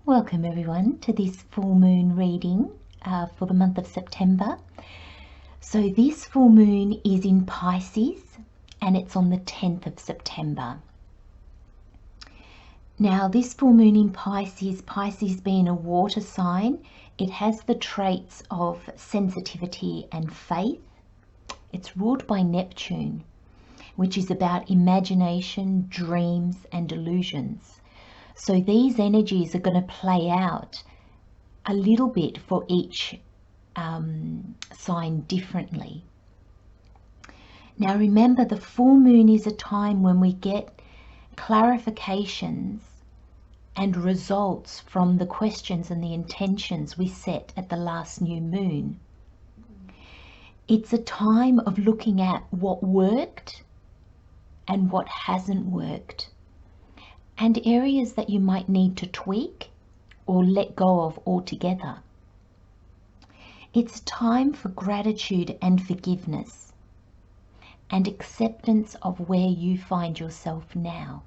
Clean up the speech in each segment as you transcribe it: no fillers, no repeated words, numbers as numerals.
Welcome everyone to this full moon reading for the month of September. So this full moon is in Pisces and it's on the 10th of September. Now this full moon in Pisces, Pisces being a water sign, it has the traits of sensitivity and faith. It's ruled by Neptune, which is about imagination, dreams and illusions. So these energies are going to play out a little bit for each sign differently. Now remember, the full moon is a time when we get clarifications and results from the questions and the intentions we set at the last new moon. It's a time of looking at what worked and what hasn't worked, and areas that you might need to tweak or let go of altogether. It's time for gratitude and forgiveness and acceptance of where you find yourself now.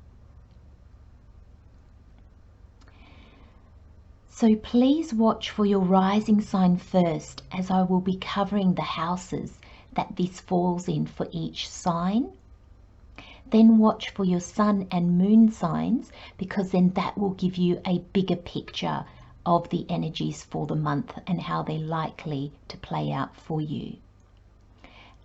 So please watch for your rising sign first, as I will be covering the houses that this falls in for each sign. Then watch for your sun and moon signs, because then that will give you a bigger picture of the energies for the month and how they're likely to play out for you.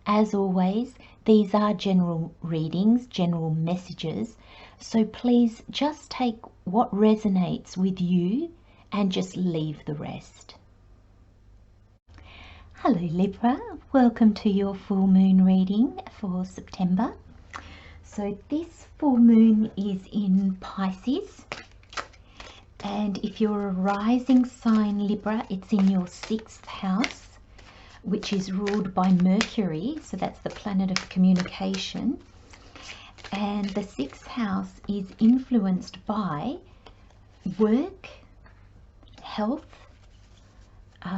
As always, these are general readings, general messages, so please just take what resonates with you and just leave the rest. Hello Libra, welcome to your full moon reading for September. So this full moon is in Pisces, and if you're a rising sign Libra, it's in your 6th house, which is ruled by Mercury, so that's the planet of communication. And the 6th house is influenced by work, health,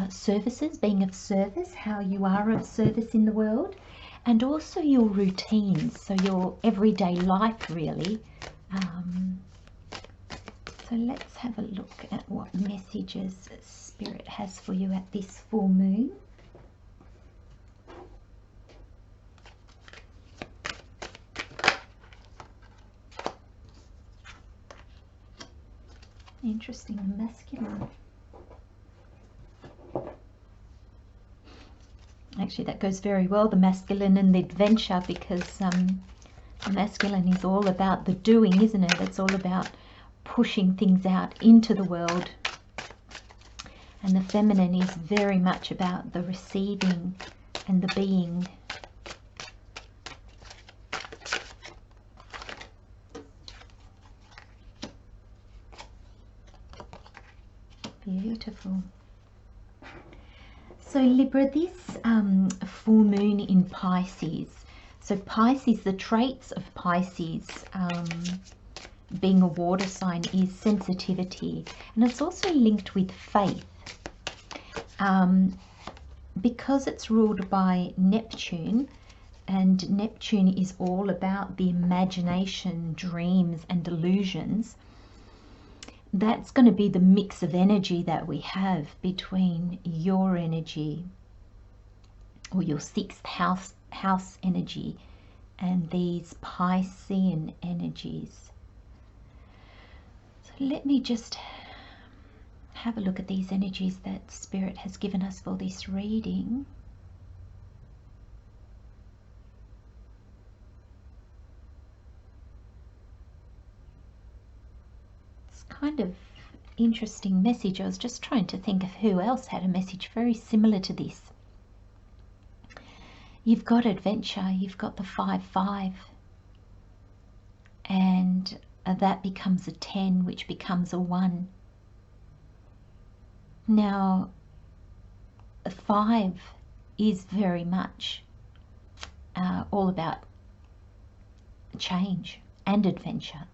services, being of service, how you are of service in the world, and also your routines, so your everyday life really. So let's have a look at what messages Spirit has for you at this full moon. Interesting, masculine. Actually, that goes very well, the masculine and the adventure, because the masculine is all about the doing, isn't it? It's all about pushing things out into the world. And the feminine is very much about the receiving and the being. Beautiful. So Libra, this full moon in Pisces. So Pisces, the traits of Pisces, being a water sign, is sensitivity, and it's also linked with faith. Because it's ruled by Neptune, and Neptune is all about the imagination, dreams and illusions. That's going to be the mix of energy that we have between your energy, or your 6th house energy, and these Piscean energies. So let me just have a look at these energies that Spirit has given us for this reading. Kind of interesting message. I was just trying to think of who else had a message very similar to this. You've got adventure, you've got the 5-5, and that becomes a 10, which becomes a 1. Now 5 is very much all about change and adventure.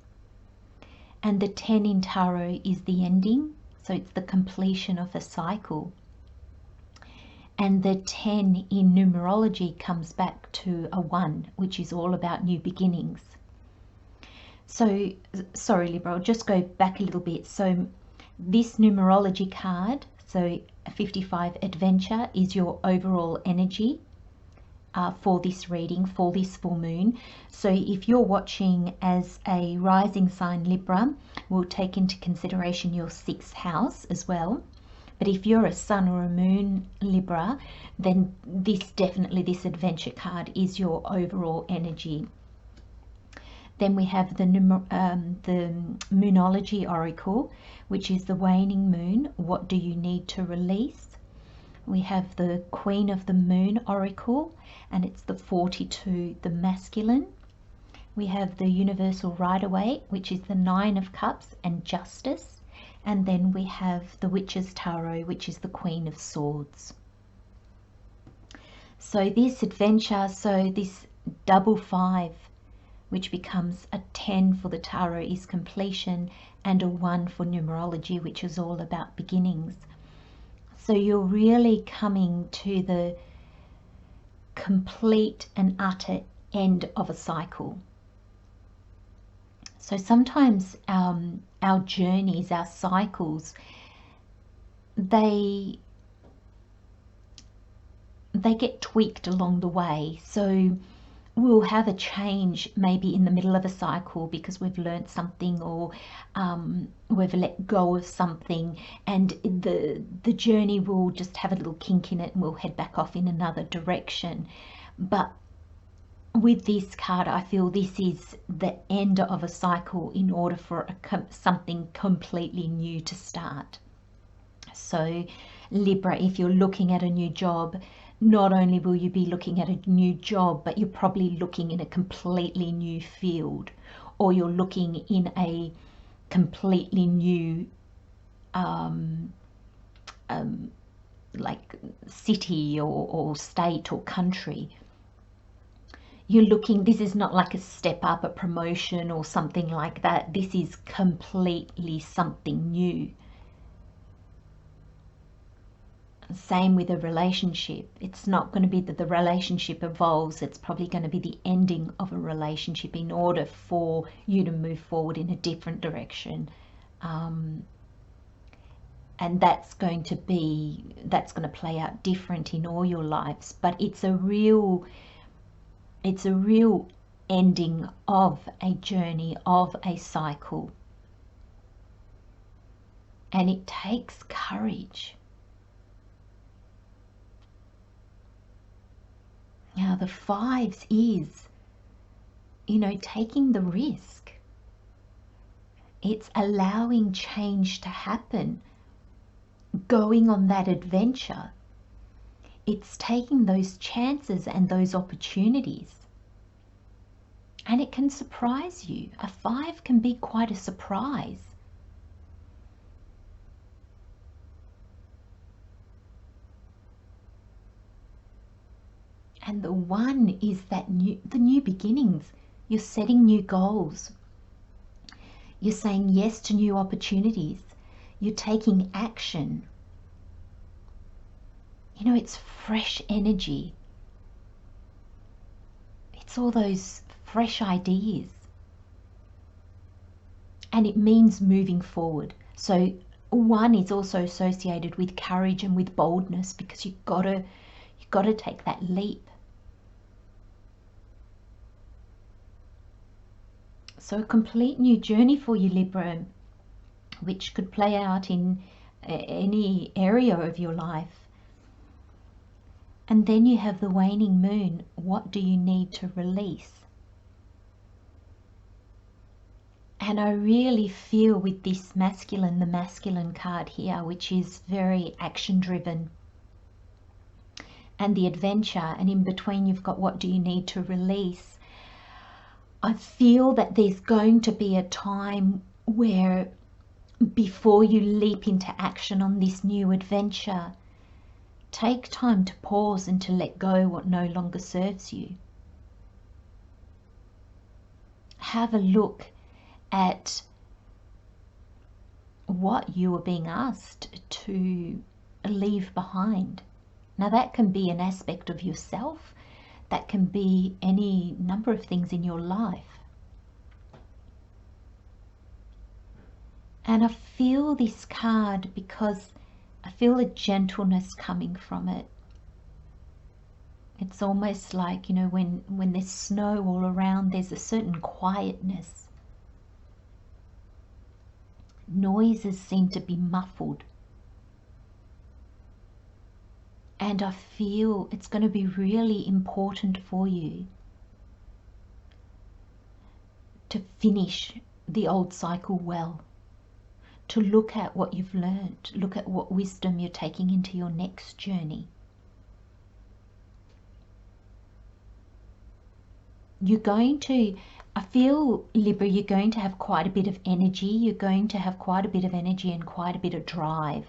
And the 10 in tarot is the ending, so it's the completion of a cycle. And the 10 in numerology comes back to a 1, which is all about new beginnings. So, sorry Libra, I'll just go back a little bit. So This numerology card, so 55 adventure, is your overall energy for this reading, for this full moon. So if you're watching as a rising sign Libra, we'll take into consideration your 6th house as well. But if you're a sun or a moon Libra, then this adventure card is your overall energy. Then we have the Moonology Oracle, which is the waning moon. What do you need to release? We have the Queen of the Moon Oracle, and it's the 42, the masculine. We have the Universal Rider-Waite, which is the 9 of Cups and Justice. And then we have the Witch's Tarot, which is the Queen of Swords. So this adventure, so this double 5, which becomes a 10 for the tarot, is completion, and a 1 for numerology, which is all about beginnings. So you're really coming to the complete and utter end of a cycle. So sometimes our journeys, our cycles, they get tweaked along the way. So we'll have a change maybe in the middle of a cycle because we've learned something, or we've let go of something, and the journey will just have a little kink in it and we'll head back off in another direction. But with this card, I feel this is the end of a cycle in order for something completely new to start. So Libra, if you're looking at a new job, not only will you be looking at a new job, but you're probably looking in a completely new field, or you're looking in a completely new like city or state or country. You're looking, this is not like a step up, a promotion or something like that. This is completely something new. Same with a relationship. It's not going to be that the relationship evolves. It's probably going to be the ending of a relationship in order for you to move forward in a different direction. And that's going to play out different in all your lives. But it's a real ending of a journey, of a cycle. And it takes courage. Now the 5s is, taking the risk. It's allowing change to happen, going on that adventure. It's taking those chances and those opportunities. And it can surprise you. A 5 can be quite a surprise. And the 1 is the new beginnings. You're setting new goals. You're saying yes to new opportunities. You're taking action. It's fresh energy. It's all those fresh ideas. And it means moving forward. So 1 is also associated with courage and with boldness, because you've got to take that leap. So a complete new journey for you, Libra, which could play out in any area of your life. And then you have the waning moon. What do you need to release? And I really feel with this masculine, the masculine card here, which is very action driven, and the adventure, and in between you've got what do you need to release. I feel that there's going to be a time where, before you leap into action on this new adventure, take time to pause and to let go what no longer serves you. Have a look at what you are being asked to leave behind. Now that can be an aspect of yourself. That can be any number of things in your life. And I feel this card because I feel a gentleness coming from it. It's almost like, you know, when there's snow all around, there's a certain quietness. Noises seem to be muffled. And I feel it's going to be really important for you to finish the old cycle well, to look at what you've learned, look at what wisdom you're taking into your next journey. You're going to, I feel, Libra, you're going to have quite a bit of energy. You're going to have quite a bit of energy and quite a bit of drive.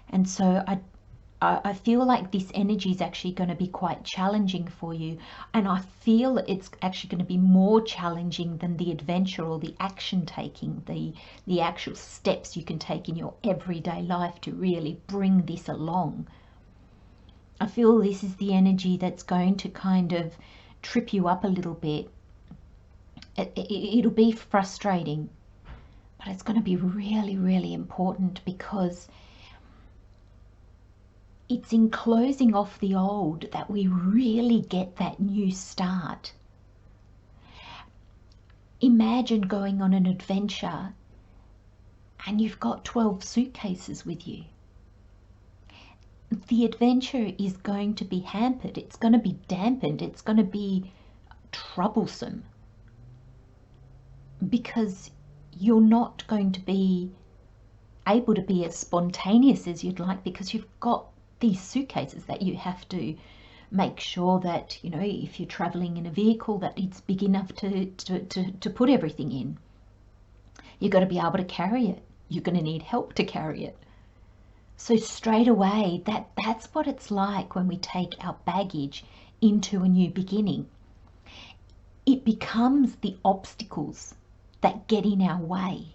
And so I feel like this energy is actually going to be quite challenging for you. And I feel it's actually going to be more challenging than the adventure or the action taking, the actual steps you can take in your everyday life to really bring this along. I feel this is the energy that's going to kind of trip you up a little bit. It'll be frustrating, but it's going to be really, really important, because it's in closing off the old that we really get that new start. Imagine going on an adventure and you've got 12 suitcases with you. The adventure is going to be hampered, it's going to be dampened, it's going to be troublesome, because you're not going to be able to be as spontaneous as you'd like, because you've got these suitcases that you have to make sure that, you know, if you're traveling in a vehicle, that it's big enough to put everything in. You've got to be able to carry it. You're going to need help to carry it. So straight away, that's what it's like when we take our baggage into a new beginning. It becomes the obstacles that get in our way.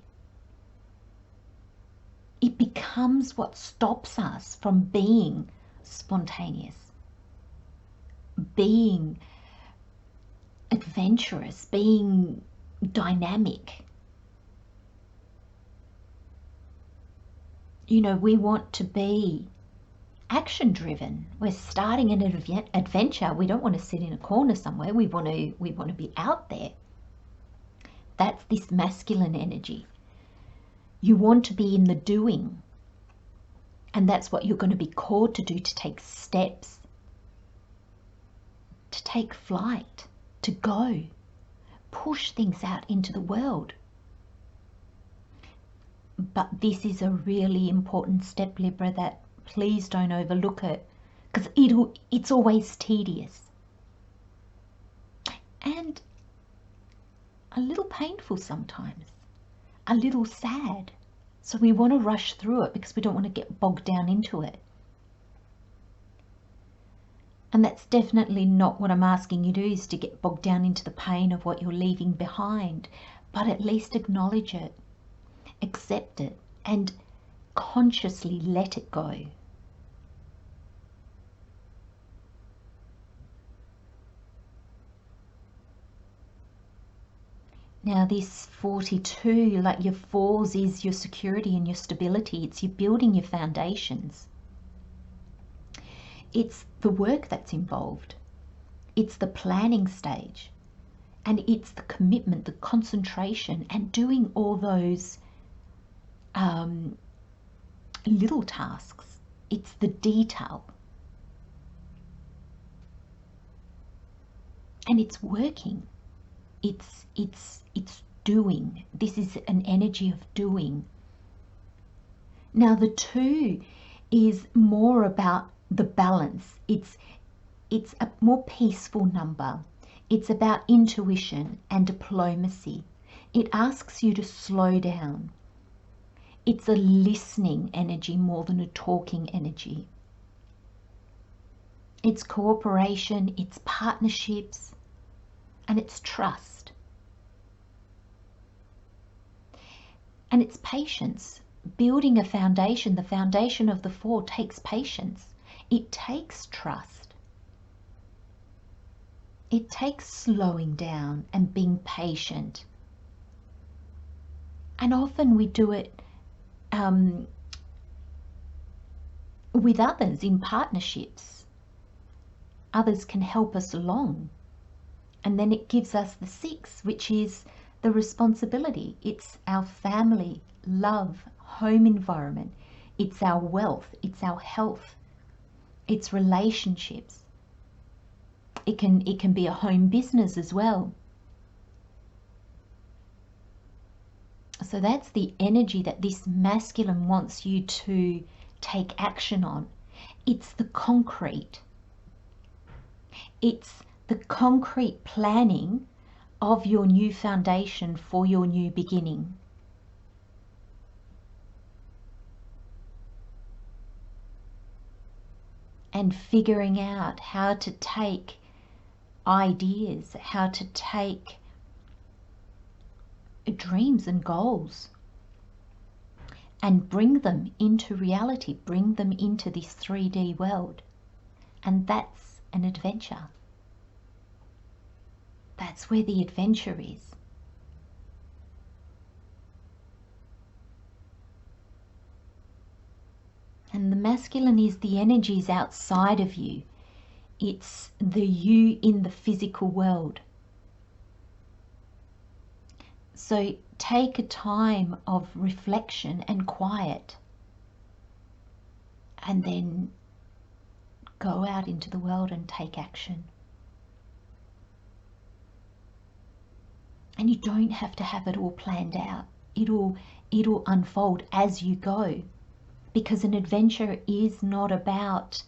It becomes what stops us from being spontaneous, being adventurous, being dynamic. You know, we want to be action driven. We're starting an adventure. We don't want to sit in a corner somewhere. We want to be out there. That's this masculine energy. You want to be in the doing. And that's what you're going to be called to do, to take steps, to take flight, to go, push things out into the world. But this is a really important step, Libra, that please don't overlook it, because it's always tedious and a little painful sometimes, a little sad. So we want to rush through it because we don't want to get bogged down into it. And that's definitely not what I'm asking you to do, is to get bogged down into the pain of what you're leaving behind, but at least acknowledge it, accept it, and consciously let it go. Now this 42, like your fours, is your security and your stability. It's you building your foundations. It's the work that's involved. It's the planning stage. And it's the commitment, the concentration, and doing all those little tasks. It's the detail. And it's working. It's doing. This is an energy of doing. Now the 2 is more about the balance. It's a more peaceful number. It's about intuition and diplomacy. It asks you to slow down. It's a listening energy more than a talking energy. It's cooperation, it's partnerships, and it's trust. And it's patience. Building a foundation, the foundation of the 4 takes patience. It takes trust. It takes slowing down and being patient. And often we do it with others in partnerships. Others can help us along. And then it gives us the 6, which is the responsibility. It's our family, love, home environment. It's our wealth. It's our health. It's relationships. It can be a home business as well. So that's the energy that this masculine wants you to take action on. It's the concrete. It's the concrete planning of your new foundation for your new beginning. And figuring out how to take ideas, how to take dreams and goals and bring them into reality, bring them into this 3D world. And that's an adventure. That's where the adventure is. And the masculine is the energies outside of you. It's the you in the physical world. So take a time of reflection and quiet, and then go out into the world and take action. And you don't have to have it all planned out. It'll unfold as you go, because an adventure is not about,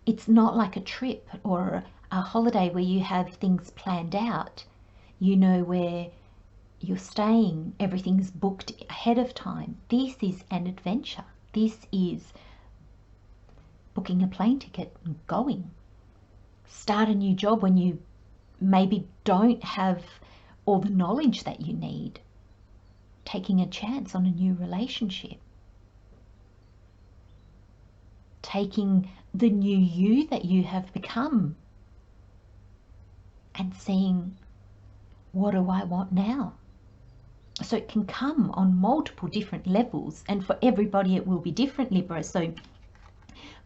it's not like a trip or a holiday where you have things planned out. You know where you're staying, everything's booked ahead of time. This is an adventure. This is booking a plane ticket and going. Start a new job when you maybe don't have all the knowledge that you need. Taking a chance on a new relationship. Taking the new you that you have become and seeing, what do I want now? So it can come on multiple different levels, and for everybody it will be different, Libra. So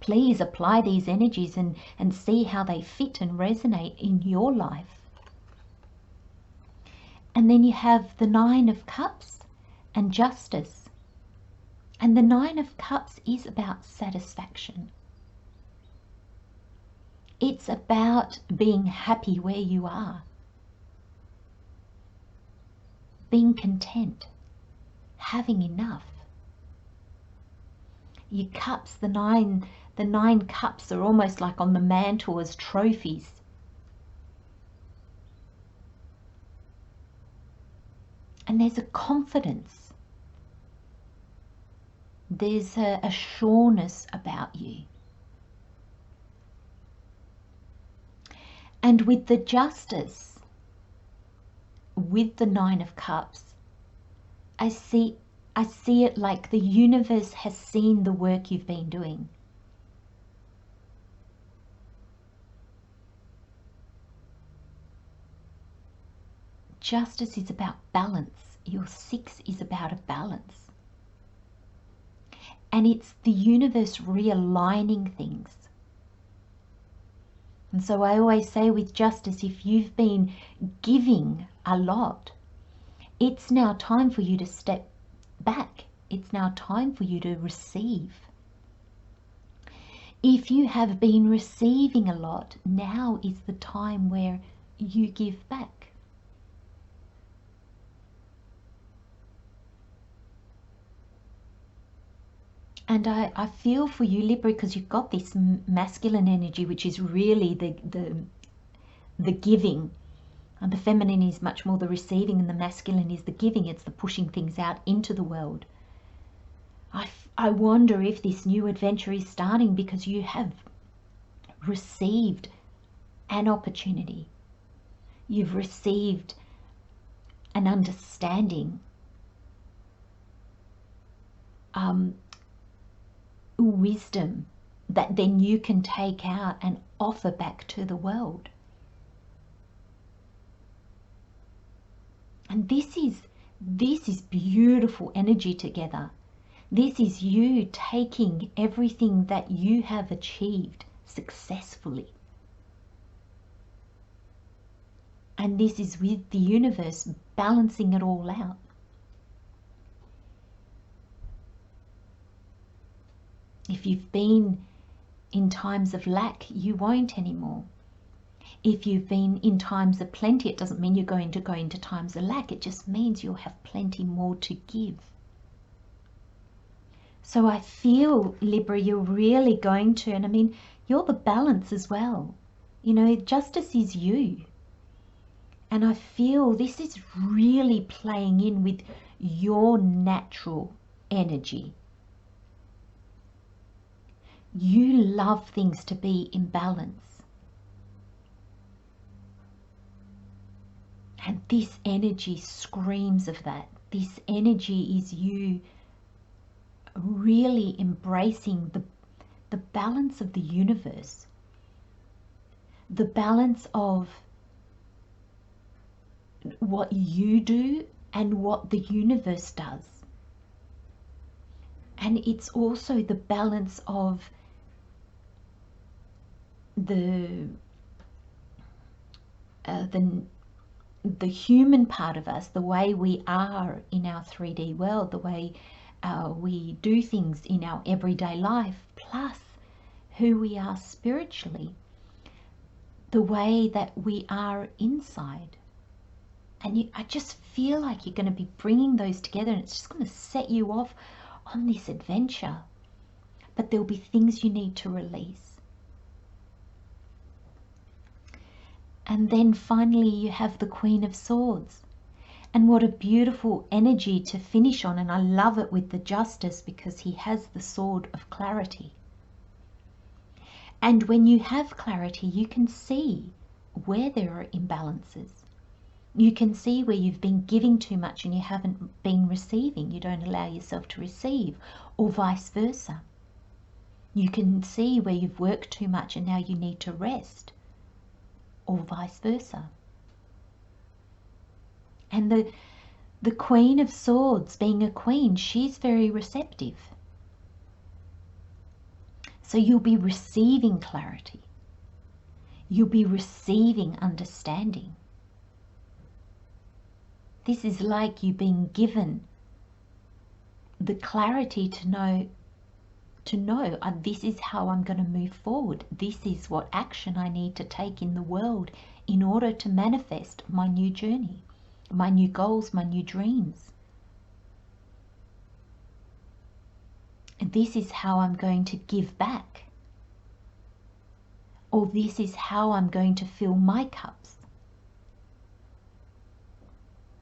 please apply these energies and see how they fit and resonate in your life. And then you have the 9 of Cups and Justice. And the 9 of Cups is about satisfaction. It's about being happy where you are. Being content. Having enough. Your cups, the nine cups are almost like on the mantle as trophies. And there's a confidence. There's a sureness about you. And with the Justice, with the 9 of Cups, I see it like the universe has seen the work you've been doing. Justice is about balance. Your 6 is about a balance. And it's the universe realigning things. And so I always say with Justice, if you've been giving a lot, it's now time for you to step back. It's now time for you to receive. If you have been receiving a lot, now is the time where you give back. And I feel for you, Libra, because you've got this masculine energy, which is really the giving. And the feminine is much more the receiving, and the masculine is the giving. It's the pushing things out into the world. I wonder if this new adventure is starting because you have received an opportunity. You've received an understanding. Wisdom that then you can take out and offer back to the world. And this This is beautiful energy together. This is you taking everything that you have achieved successfully. And this is with the universe balancing it all out. If you've been in times of lack, you won't anymore. If you've been in times of plenty, it doesn't mean you're going to go into times of lack. It just means you'll have plenty more to give. So I feel, Libra, you're really going to, and I mean, you're the balance as well. You know, justice is you. And I feel this is really playing in with your natural energy. You love things to be in balance. And this energy screams of that. This energy is you really embracing the balance of the universe. The balance of what you do and what the universe does. And it's also the balance of the human part of us, the way we are in our 3D world, the way we do things in our everyday life, plus who we are spiritually, the way that we are inside. And I just feel like you're going to be bringing those together, and it's just going to set you off on this adventure. But there'll be things you need to release. And then finally you have the Queen of Swords. And what a beautiful energy to finish on. And I love it with the Justice, because he has the sword of clarity. And when you have clarity, you can see where there are imbalances. You can see where you've been giving too much and you haven't been receiving. You don't allow yourself to receive, or vice versa. You can see where you've worked too much and now you need to rest, or vice versa. And the Queen of Swords, being a queen, she's very receptive. So you'll be receiving clarity. You'll be receiving understanding. This is like you being given the clarity to know, this is how I'm going to move forward. This is what action I need to take in the world in order to manifest my new journey, my new goals, my new dreams. And this is how I'm going to give back. Or this is how I'm going to fill my cups.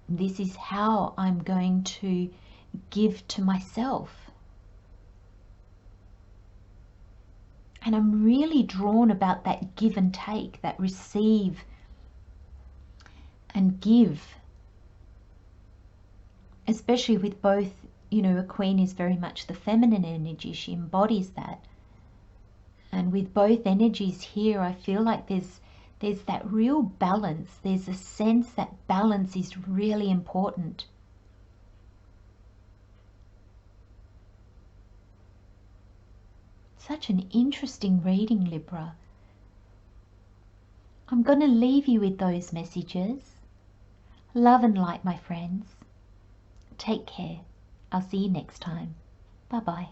This is how I'm going to give to myself. And I'm really drawn about that give and take, that receive and give. Especially with both, you know, a queen is very much the feminine energy. She embodies that. And with both energies here, I feel like there's that real balance. There's a sense that balance is really important. Such an interesting reading, Libra. I'm going to leave you with those messages. Love and light, my friends. Take care. I'll see you next time. Bye-bye.